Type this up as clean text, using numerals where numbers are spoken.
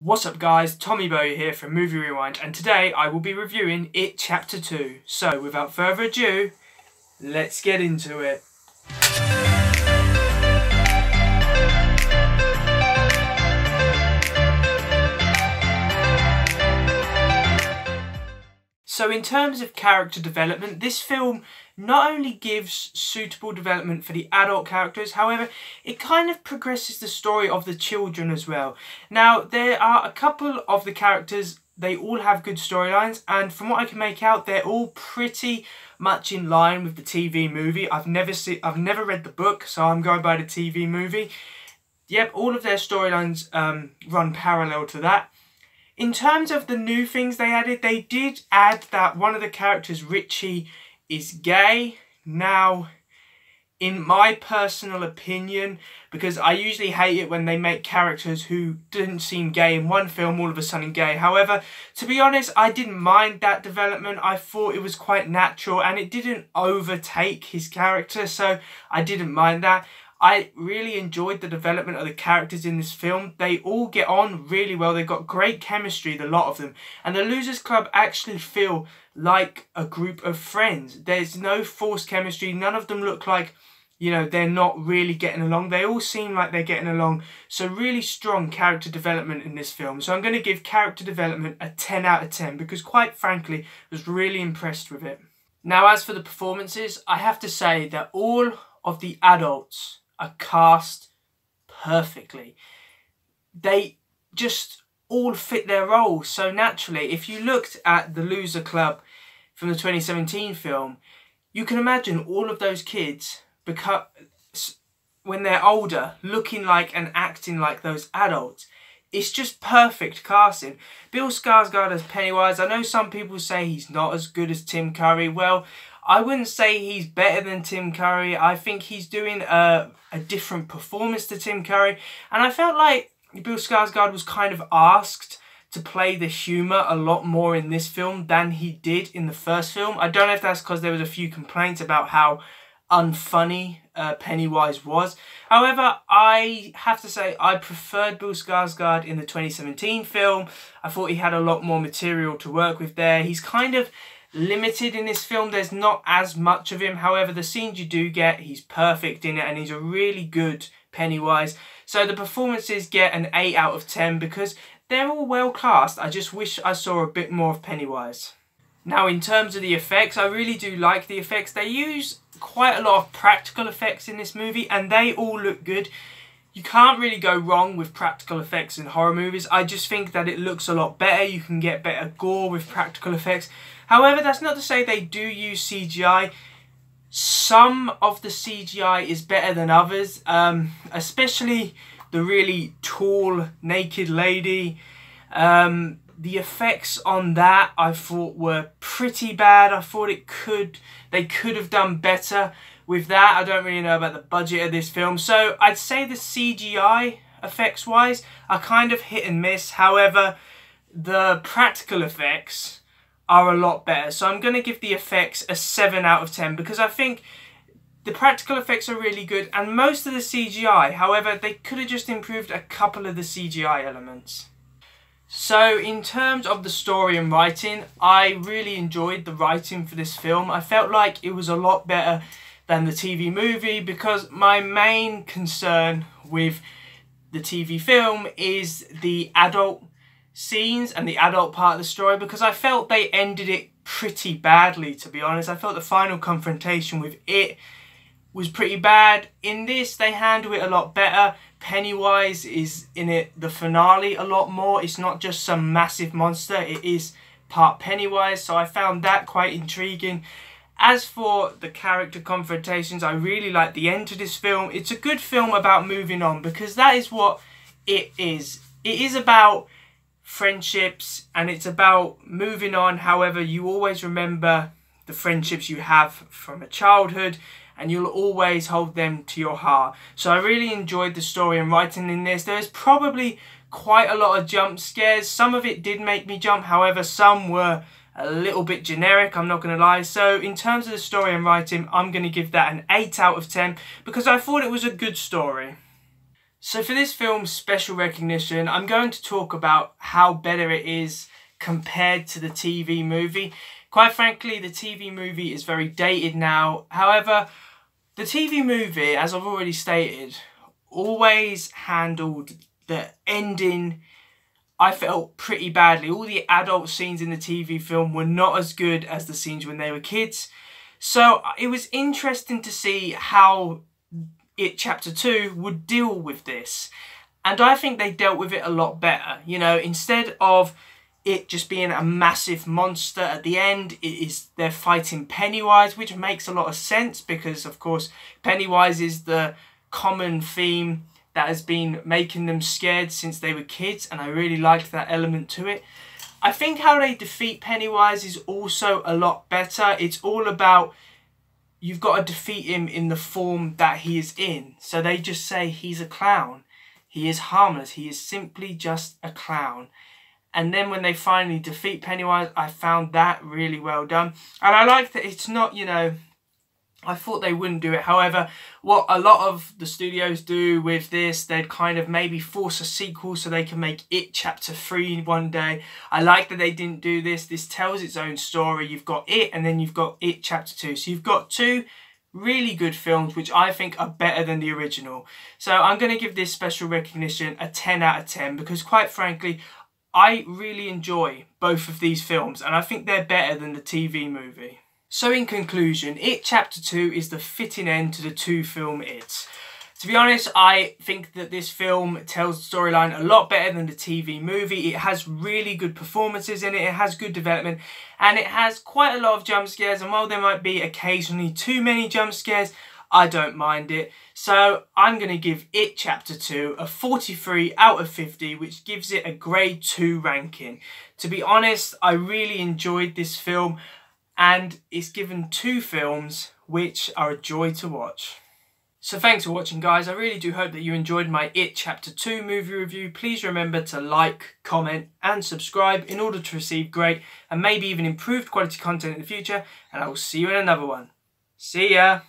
What's up guys, Tommy Bow here from Movie Rewind, and today I will be reviewing It Chapter 2. So without further ado, let's get into it. So in terms of character development, this film not only gives suitable development for the adult characters, however, it kind of progresses the story of the children as well. Now, there are a couple of the characters, they all have good storylines, and from what I can make out, they're all pretty much in line with the TV movie. I've never read the book, so I'm going by the TV movie. Yep, all of their storylines run parallel to that. In terms of the new things they added, they did add that one of the characters, Richie, is gay. Now, in my personal opinion, because I usually hate it when they make characters who didn't seem gay in one film all of a sudden gay. However, to be honest, I didn't mind that development. I thought it was quite natural and it didn't overtake his character, so I didn't mind that. I really enjoyed the development of the characters in this film. They all get on really well. They've got great chemistry, the lot of them. And the Losers Club actually feel like a group of friends. There's no forced chemistry. None of them look like, you know, they're not really getting along. They all seem like they're getting along. So really strong character development in this film. So I'm going to give character development a 10 out of 10 because quite frankly, I was really impressed with it. Now, as for the performances, I have to say that all of the adults are cast perfectly. They just all fit their roles so naturally. If you looked at the Loser Club from the 2017 film, you can imagine all of those kids when they're older looking like and acting like those adults. It's just perfect casting. Bill Skarsgard as Pennywise, I know some people say he's not as good as Tim Curry. Well, I wouldn't say he's better than Tim Curry. I think he's doing a different performance to Tim Curry. And I felt like Bill Skarsgard was kind of asked to play the humour a lot more in this film than he did in the first film. I don't know if that's because there was a few complaints about how unfunny Pennywise was. However, I have to say I preferred Bill Skarsgard in the 2017 film. I thought he had a lot more material to work with there. He's kind of limited in this film. There's not as much of him. However, the scenes you do get, he's perfect in it and he's a really good Pennywise. So the performances get an 8 out of 10 because they're all well cast. I just wish I saw a bit more of Pennywise. Now, in terms of the effects, I really do like the effects. They use quite a lot of practical effects in this movie and they all look good. You can't really go wrong with practical effects in horror movies. I just think that it looks a lot better. You can get better gore with practical effects. However, that's not to say they do use CGI. Some of the CGI is better than others, especially the really tall naked lady. The effects on that I thought were pretty bad. I thought they could have done better with that. I don't really know about the budget of this film. So I'd say the CGI effects wise are kind of hit and miss. However, the practical effects are a lot better. So I'm going to give the effects a 7 out of 10 because I think the practical effects are really good and most of the CGI, however, they could have just improved a couple of the CGI elements. So in terms of the story and writing, I really enjoyed the writing for this film. I felt like it was a lot better than the TV movie because my main concern with the TV film is the adult scenes and the adult part of the story because I felt they ended it pretty badly, to be honest. I felt the final confrontation with it was pretty bad. In this, they handle it a lot better. Pennywise is in it, the finale, a lot more. It's not just some massive monster, it is part Pennywise, so I found that quite intriguing. As for the character confrontations, I really like the end to this film. It's a good film about moving on because that is what it is. It is about friendships and it's about moving on. However, you always remember the friendships you have from a childhood and you'll always hold them to your heart. So I really enjoyed the story and writing in this. There's probably quite a lot of jump scares. Some of it did make me jump. However, some were a little bit generic, I'm not going to lie. So in terms of the story and writing, I'm going to give that an 8 out of 10 because I thought it was a good story. So for this film's special recognition, I'm going to talk about how better it is compared to the TV movie. Quite frankly, the TV movie is very dated now. However, the TV movie, as I've already stated, always handled the ending, I felt, pretty badly. All the adult scenes in the TV film were not as good as the scenes when they were kids. So it was interesting to see how It Chapter 2 would deal with this. And I think they dealt with it a lot better. You know, instead of it just being a massive monster at the end, they're fighting Pennywise, which makes a lot of sense because, of course, Pennywise is the common theme that has been making them scared since they were kids, and I really liked that element to it. I think how they defeat Pennywise is also a lot better. It's all about, you've got to defeat him in the form that he is in. So they just say he's a clown. He is harmless. He is simply just a clown. And then when they finally defeat Pennywise, I found that really well done. And I like that it's not, you know, I thought they wouldn't do it. However, what a lot of the studios do with this, they'd kind of maybe force a sequel so they can make It Chapter 3 one day. I like that they didn't do this. This tells its own story. You've got It and then you've got It Chapter 2. So you've got two really good films which I think are better than the original. So I'm going to give this special recognition a 10 out of 10 because, quite frankly, I really enjoy both of these films and I think they're better than the TV movie. So in conclusion, It Chapter 2 is the fitting end to the two-film It. To be honest, I think that this film tells the storyline a lot better than the TV movie. It has really good performances in it, it has good development, and it has quite a lot of jump scares, and while there might be occasionally too many jump scares, I don't mind it. So I'm going to give It Chapter 2 a 43 out of 50, which gives it a grade 2 ranking. To be honest, I really enjoyed this film, and it's given two films which are a joy to watch. So thanks for watching, guys. I really do hope that you enjoyed my It Chapter 2 movie review. Please remember to like, comment and subscribe in order to receive great and maybe even improved quality content in the future, and I will see you in another one. See ya!